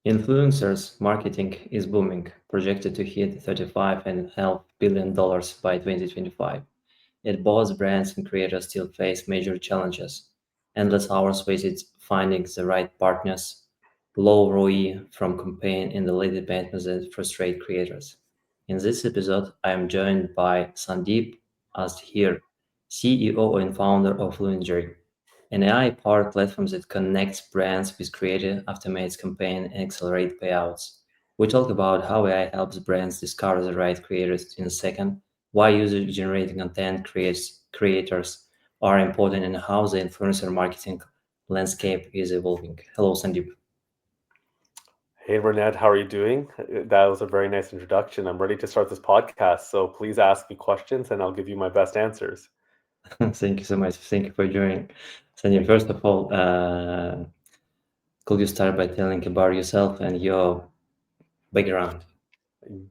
Influencers marketing is booming, projected to hit $35.5 billion by 2025. Yet both brands and creators still face major challenges: endless hours wasted finding the right partners, low ROI from campaign, and the latest patterns that frustrate creators. In this episode, I am joined by Sandeep Asdhir, CEO and founder of Influenergy, an AI-powered platform that connects brands with creative, automates campaign, and accelerates payouts. We talk about how AI helps brands discover the right creators in a second, why user-generated content creators are important, and how the influencer marketing landscape is evolving. Hello, Sandeep. Hey Renat, how are you doing? That was a very nice introduction. I'm ready to start this podcast, so please ask me questions and I'll give you my best answers. Thank you so much. Thank you for joining. Sandeep, first of all, could you start by telling about yourself and your background?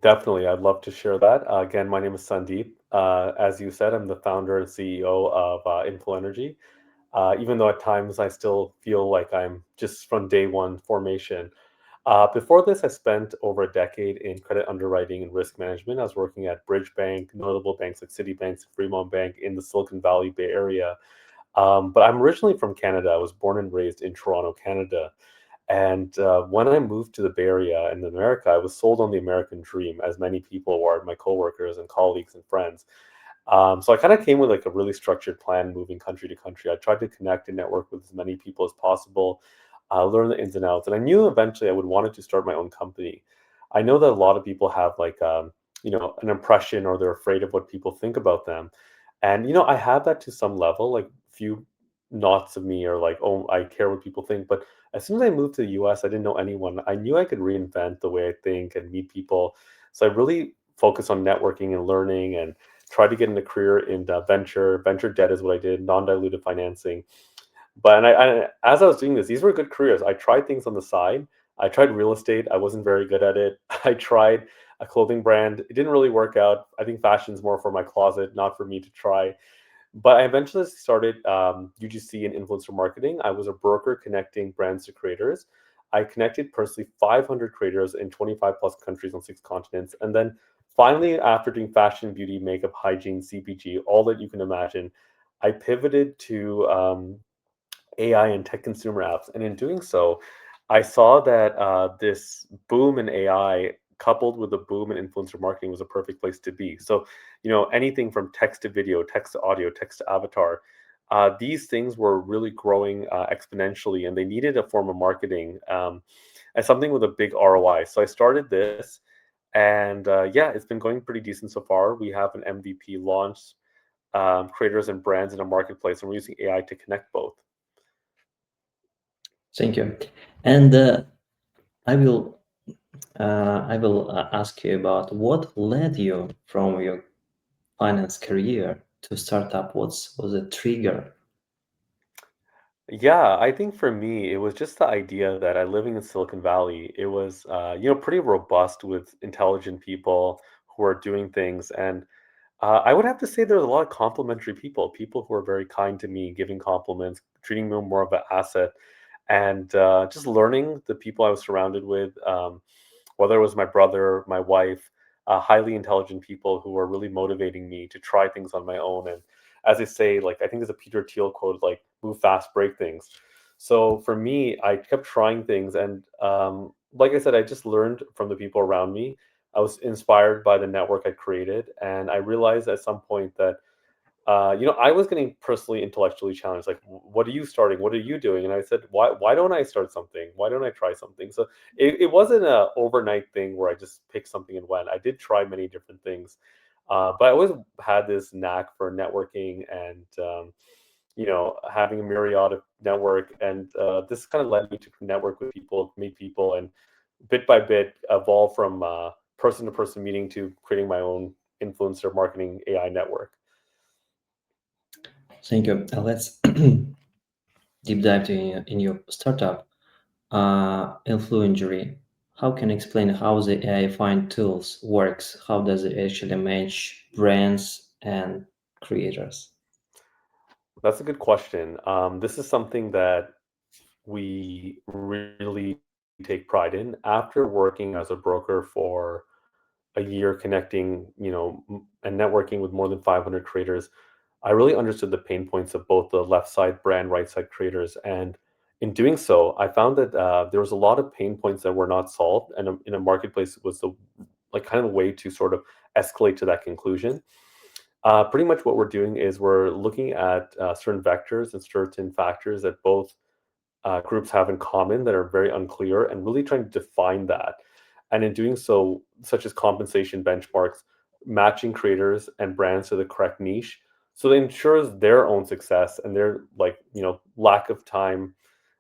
Definitely, I'd love to share that. Again, my name is Sandeep. As you said, I'm the founder and CEO of Influenergy. Even though at times I still feel like I'm just from day one formation. Before this, I spent over a decade in credit underwriting and risk management. I was working at Bridge Bank, notable banks like Citibank, Fremont Bank in the Silicon Valley Bay Area. But I'm originally from Canada. I was born and raised in Toronto, Canada. And when I moved to the Bay Area in America, I was sold on the American dream, as many people were, my coworkers and colleagues and friends. So I kind of came with like a really structured plan moving country to country. I tried to connect and network with as many people as possible, learn the ins and outs. And I knew eventually I would wanted to start my own company. I know that a lot of people have like, an impression or they're afraid of what people think about them. And, I have that to some level, like few knots of me are like, oh, I care what people think. But as soon as I moved to the US, I didn't know anyone. I knew I could reinvent the way I think and meet people. So I really focused on networking and learning and tried to get in a career in venture. Venture debt is what I did, non-dilutive financing. But as I was doing this, these were good careers. I tried things on the side. I tried real estate. I wasn't very good at it. I tried a clothing brand. It didn't really work out. I think fashion's more for my closet, not for me to try. But I eventually started UGC and influencer marketing. I was a broker connecting brands to creators. I connected personally 500 creators in 25 plus countries on 6 continents. And then finally, after doing fashion, beauty, makeup, hygiene, CPG, all that you can imagine, I pivoted to AI and tech consumer apps. And in doing so, I saw that this boom in AI coupled with the boom in influencer marketing was a perfect place to be. So, anything from text to video, text to audio, text to avatar, these things were really growing exponentially and they needed a form of marketing and something with a big ROI. So I started this and yeah, it's been going pretty decent so far. We have an MVP launched, creators and brands in a marketplace, and we're using AI to connect both. Thank you. And I will ask you about what led you from your finance career to startup. What's was the trigger? Yeah, I think for me, it was just the idea that I living in Silicon Valley, it was pretty robust with intelligent people who are doing things. And I would have to say there's a lot of complimentary people, people who are very kind to me, giving compliments, treating me more of an asset, and just learning the people I was surrounded with, whether it was my brother, my wife, highly intelligent people who were really motivating me to try things on my own. And as I say, like I think there's a Peter Thiel quote, like "move fast, break things." So for me, I kept trying things, and like I said, I just learned from the people around me. I was inspired by the network I created, and I realized at some point that I was getting personally intellectually challenged. Like, what are you starting? What are you doing? And I said, why don't I start something? Why don't I try something? So it wasn't a overnight thing where I just picked something and went. I did try many different things, but I always had this knack for networking and having a myriad of network. And this kind of led me to network with people, meet people, and bit by bit evolve from person to person meeting to creating my own influencer marketing AI network. Thank you. Let's deep dive in your startup. Influencery. How can you explain how the AI find tools works? How does it actually match brands and creators? That's a good question. This is something that we really take pride in. After working as a broker for a year, connecting, and networking with more than 500 creators, I really understood the pain points of both the left side brand, right side creators. And in doing so, I found that there was a lot of pain points that were not solved, and in a marketplace was the like kind of the way to sort of escalate to that conclusion. Pretty much what we're doing is we're looking at certain vectors and certain factors that both groups have in common that are very unclear, and really trying to define that. And in doing so, such as compensation benchmarks, matching creators and brands to the correct niche, so it ensures their own success and their lack of time.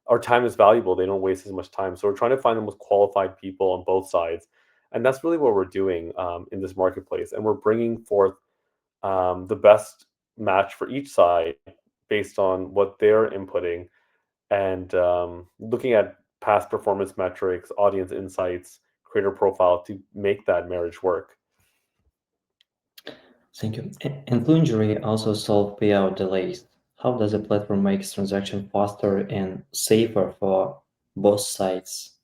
Our time is valuable. They don't waste as much time. So we're trying to find the most qualified people on both sides. And that's really what we're doing in this marketplace. And we're bringing forth the best match for each side based on what they're inputting, and looking at past performance metrics, audience insights, creator profile to make that marriage work. Thank you. And Influengery also solve payout delays. How does the platform make transaction faster and safer for both sides?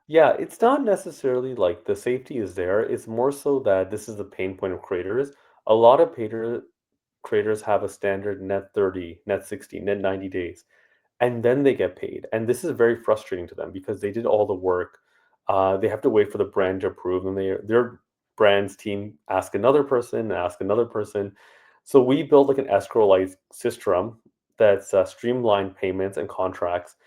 Yeah, it's not necessarily like the safety is there. It's more so that this is the pain point of creators. A lot of creators have a standard net 30, net 60, net 90 days, and then they get paid. And this is very frustrating to them because they did all the work. They have to wait for the brand to approve, and their brand's team ask another person. So we build like an escrow-like system that's streamlined payments and contracts.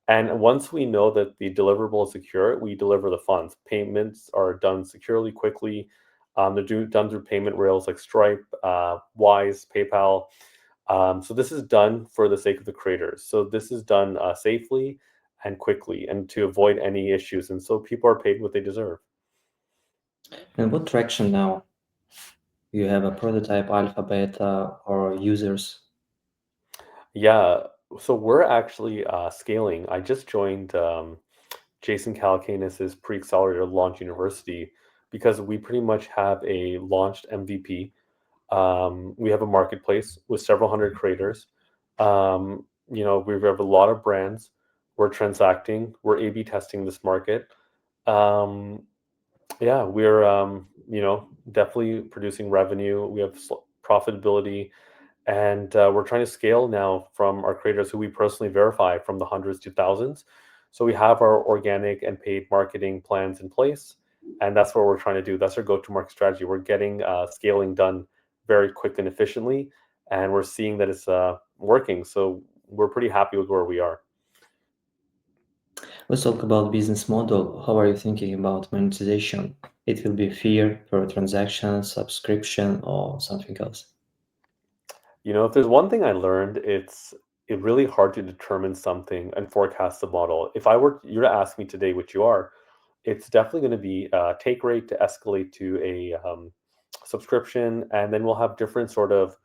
And once we know that the deliverable is secure, we deliver the funds. Payments are done securely, quickly. Done through payment rails like Stripe, Wise, PayPal. So this is done for the sake of the creators. So this is done safely and quickly, and to avoid any issues. And so people are paid what they deserve. And what traction now? You have a prototype, alpha, beta, or users? Yeah. So we're actually scaling. I just joined Jason Calacanis' pre-accelerator launch university because we pretty much have a launched MVP. We have a marketplace with several hundred creators. We have a lot of brands. We're transacting. We're A/B testing this market. Um, yeah, we're definitely producing revenue. We have profitability, and we're trying to scale now from our creators who we personally verify from the hundreds to thousands. So we have our organic and paid marketing plans in place, and that's what we're trying to do. That's our go-to-market strategy. We're getting scaling done very quick and efficiently, and we're seeing that it's working. So we're pretty happy with where we are. Let's talk about business model. How are you thinking about monetization? It will be fee per transaction, subscription, or something else. If there's one thing I learned, it's really hard to determine something and forecast the model. If I were you to ask me today, which you are, it's definitely going to be take rate to escalate to a subscription, and then we'll have different sort of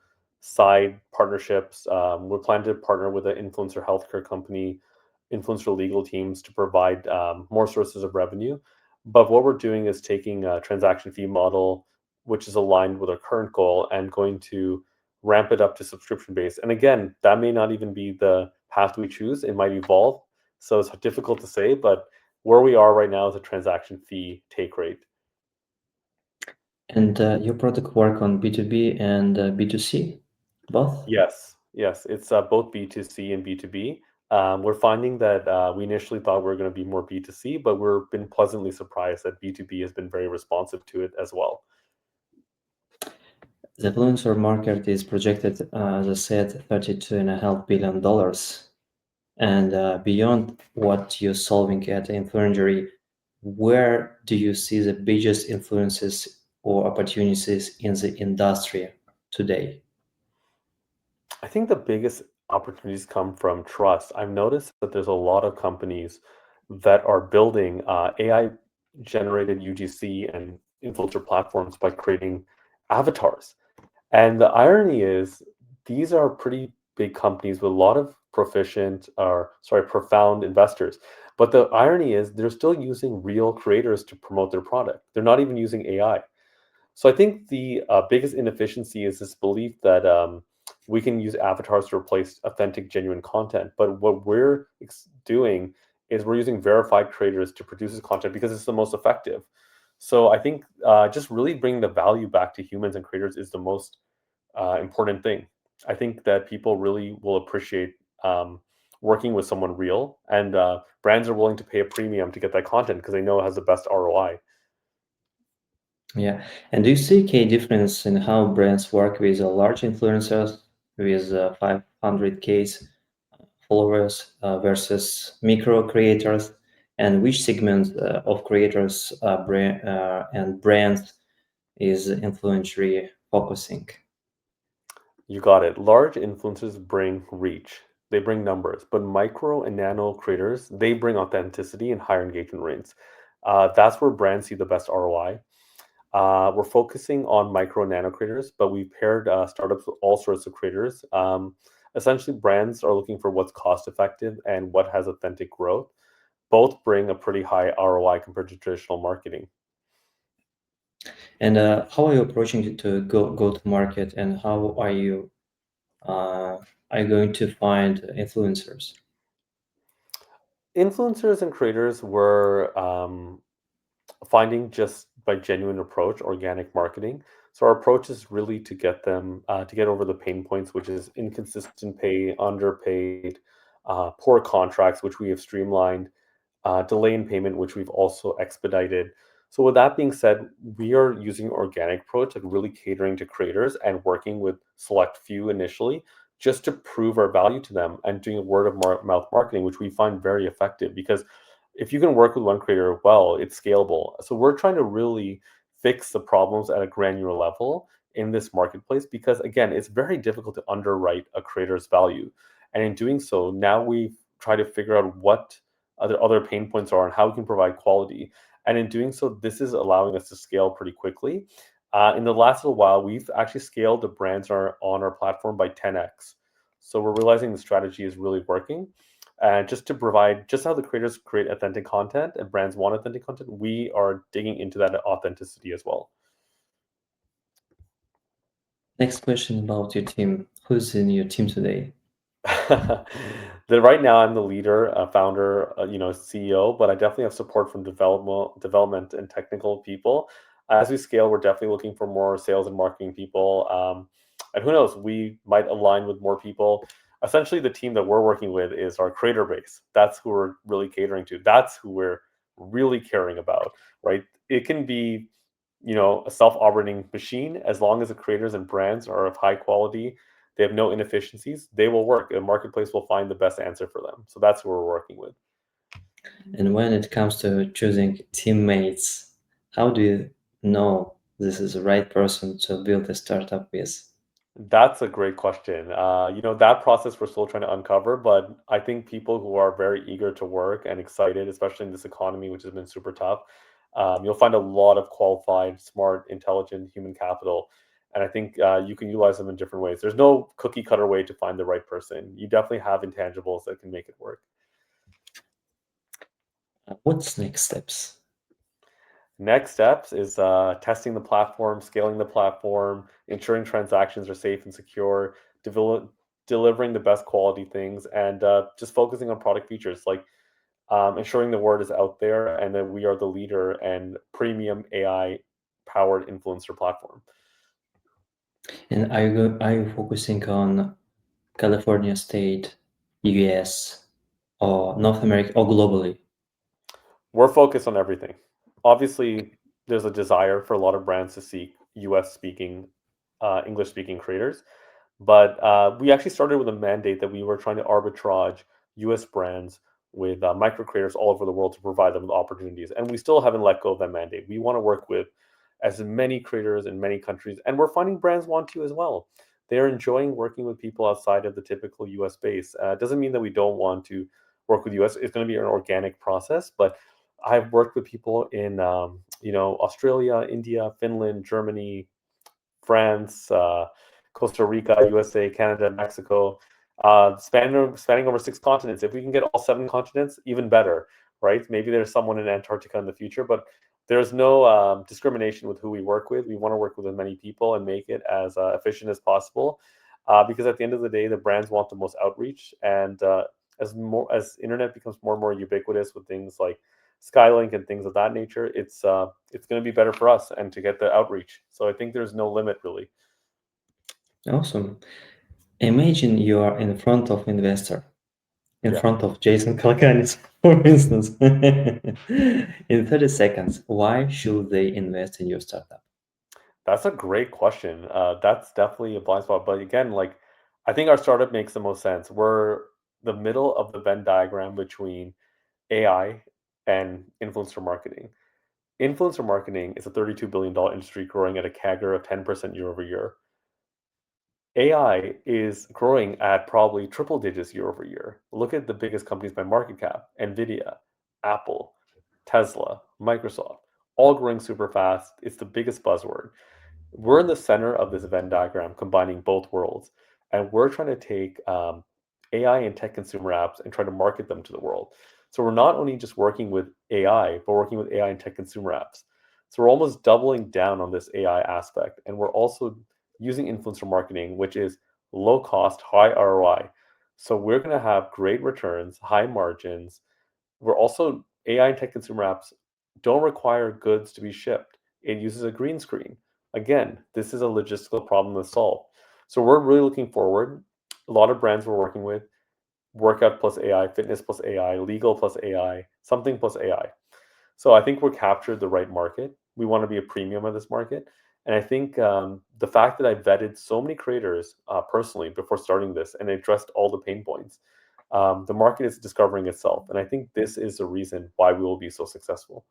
side partnerships. We're planning to partner with an influencer healthcare company, influencer legal teams to provide more sources of revenue. But what we're doing is taking a transaction fee model, which is aligned with our current goal, and going to ramp it up to subscription based. And again, that may not even be the path we choose. It might evolve. So it's difficult to say, but where we are right now is a transaction fee take rate. And your product work on B2B and B2C, both? Yes, yes, it's both B2C and B2B. We're finding that we initially thought we were going to be more B2C, but we've been pleasantly surprised that B2B has been very responsive to it as well. The influencer market is projected, as I said, $32.5 billion. And beyond what you're solving at Influengery, where do you see the biggest influences or opportunities in the industry today? I think the biggest opportunities come from trust. I've noticed that there's a lot of companies that are building AI generated UGC and influencer platforms by creating avatars. And the irony is, these are pretty big companies with a lot of profound investors. But the irony is, they're still using real creators to promote their product. They're not even using AI. So I think the biggest inefficiency is this belief that we can use avatars to replace authentic, genuine content. But what we're doing is we're using verified creators to produce this content because it's the most effective. So I think just really bringing the value back to humans and creators is the most important thing. I think that people really will appreciate working with someone real, and brands are willing to pay a premium to get that content because they know it has the best ROI. Yeah. And do you see a difference in how brands work with large influencers with 500K followers versus micro creators, and which segment of creators and brands is Influencery focusing? You got it. Large influencers bring reach, they bring numbers, but micro and nano creators, they bring authenticity and higher engagement rates. That's where brands see the best ROI. We're focusing on micro and nano creators, but we've paired startups with all sorts of creators. Essentially, brands are looking for what's cost effective and what has authentic growth. Both bring a pretty high ROI compared to traditional marketing. And how are you approaching it to go to market, and how uh, are you going to find influencers? Influencers and creators were finding just by genuine approach, organic marketing. So our approach is really to get them to get over the pain points, which is inconsistent pay, underpaid, poor contracts, which we have streamlined, delay in payment, which we've also expedited. So with that being said, we are using organic approach, like really catering to creators and working with select few initially, just to prove our value to them and doing word of mouth marketing, which we find very effective because if you can work with one creator well, it's scalable. So we're trying to really fix the problems at a granular level in this marketplace because again, it's very difficult to underwrite a creator's value. And in doing so, now we try to figure out what other pain points are and how we can provide quality. And in doing so, this is allowing us to scale pretty quickly. In the last little while, we've actually scaled the brands on our platform by 10x. So we're realizing the strategy is really working. And just to provide, just how the creators create authentic content and brands want authentic content, we are digging into that authenticity as well. Next question about your team. Who's in your team today? Right now I'm the leader, founder, CEO, but I definitely have support from development and technical people. As we scale, we're definitely looking for more sales and marketing people. And who knows, we might align with more people. Essentially, the team that we're working with is our creator base. That's who we're really catering to. That's who we're really caring about, right? It can be, a self-operating machine as long as the creators and brands are of high quality, they have no inefficiencies, they will work. The marketplace will find the best answer for them. So that's who we're working with. And when it comes to choosing teammates, how do you know this is the right person to build a startup with? That's a great question. That process we're still trying to uncover, but I think people who are very eager to work and excited, especially in this economy, which has been super tough, you'll find a lot of qualified, smart, intelligent human capital. And I think you can utilize them in different ways. There's no cookie cutter way to find the right person. You definitely have intangibles that can make it work. What's next steps? Next steps is testing the platform, scaling the platform, ensuring transactions are safe and secure, develop, delivering the best quality things, and just focusing on product features like ensuring the word is out there and that we are the leader and premium AI powered influencer platform. And are you focusing on California state, US, or North America, or globally? We're focused on everything. Obviously, there's a desire for a lot of brands to seek US speaking, English speaking creators. But we actually started with a mandate that we were trying to arbitrage US brands with micro creators all over the world to provide them with opportunities. And we still haven't let go of that mandate. We want to work with as many creators in many countries. And we're finding brands want to as well. They're enjoying working with people outside of the typical US base. It doesn't mean that we don't want to work with US. It's going to be an organic process. But I've worked with people in, Australia, India, Finland, Germany, France, Costa Rica, USA, Canada, Mexico, spanning over six continents. If we can get all seven continents, even better, right? Maybe there's someone in Antarctica in the future, but there's no discrimination with who we work with. We want to work with as many people and make it as efficient as possible, because at the end of the day, the brands want the most outreach, and as internet becomes more and more ubiquitous with things like Skylink and things of that nature, it's going to be better for us and to get the outreach. So I think there's no limit really. Awesome. Imagine you are in front of investor, in Yeah. front of Jason Calacanis, for instance. In 30 seconds, why should they invest in your startup? That's a great question. That's definitely a blind spot. But again, like I think our startup makes the most sense. We're the middle of the Venn diagram between AI and influencer marketing. Influencer marketing is a $32 billion industry growing at a CAGR of 10% year over year. AI is growing at probably triple digits year over year. Look at the biggest companies by market cap: Nvidia, Apple, Tesla, Microsoft, all growing super fast. It's the biggest buzzword. We're in the center of this Venn diagram, combining both worlds, and we're trying to take AI and tech consumer apps and try to market them to the world. So we're not only just working with AI, but working with AI and tech consumer apps. So we're almost doubling down on this AI aspect, and we're also using influencer marketing, which is low cost, high ROI. So we're going to have great returns, high margins. We're also AI and tech consumer apps don't require goods to be shipped. It uses a green screen. Again, this is a logistical problem to solve. So we're really looking forward. A lot of brands we're working with, workout plus AI, fitness plus AI, legal plus AI, something plus AI. So I think we're captured the right market. We want to be a premium of this market. And I think the fact that I vetted so many creators personally before starting this and addressed all the pain points, the market is discovering itself. And I think this is the reason why we will be so successful.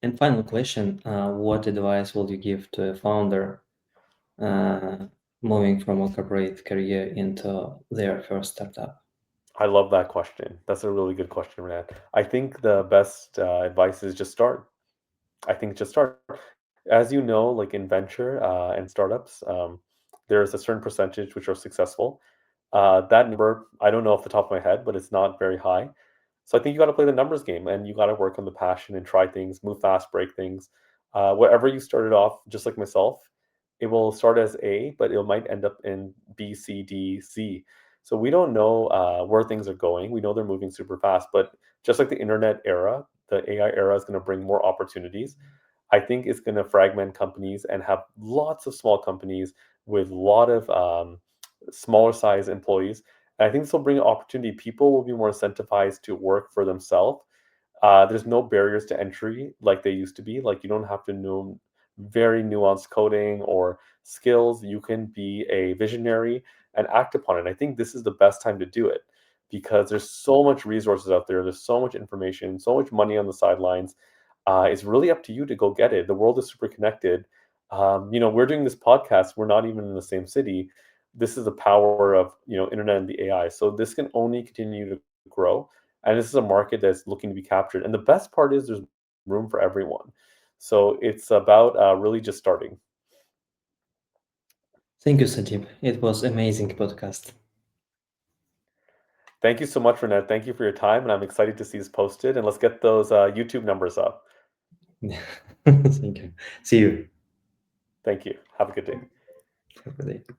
And final question, what advice will you give to a founder uh, moving from a corporate career into their first startup? I love that question. That's a really good question, Renat. I think the best advice is just start. I think just start. As you know, like in venture and startups, there's a certain percentage which are successful. That number, I don't know off the top of my head, but it's not very high. So I think you got to play the numbers game and you got to work on the passion and try things, move fast, break things. Whatever you started off, just like myself, it will start as A, but it might end up in B, C, D, C. So we don't know where things are going. We know they're moving super fast, but just like the internet era, the AI era is going to bring more opportunities. I think it's going to fragment companies and have lots of small companies with a lot of smaller size employees. And I think this will bring opportunity. People will be more incentivized to work for themselves. There's no barriers to entry like they used to be. Like you don't have to know very nuanced coding or skills. You can be a visionary and act upon it. I think this is the best time to do it because there's so much resources out there. There's so much information, so much money on the sidelines. It's really up to you to go get it. The world is super connected. We're doing this podcast. We're not even in the same city. This is the power of internet and the AI. So this can only continue to grow, and this is a market that's looking to be captured. And the best part is there's room for everyone. So it's about really just starting. Thank you, Sandeep. It was amazing podcast. Thank you so much, Renat. Thank you for your time, and I'm excited to see this posted. And let's get those YouTube numbers up. Thank you. See you. Thank you. Have a good day. Have a good day.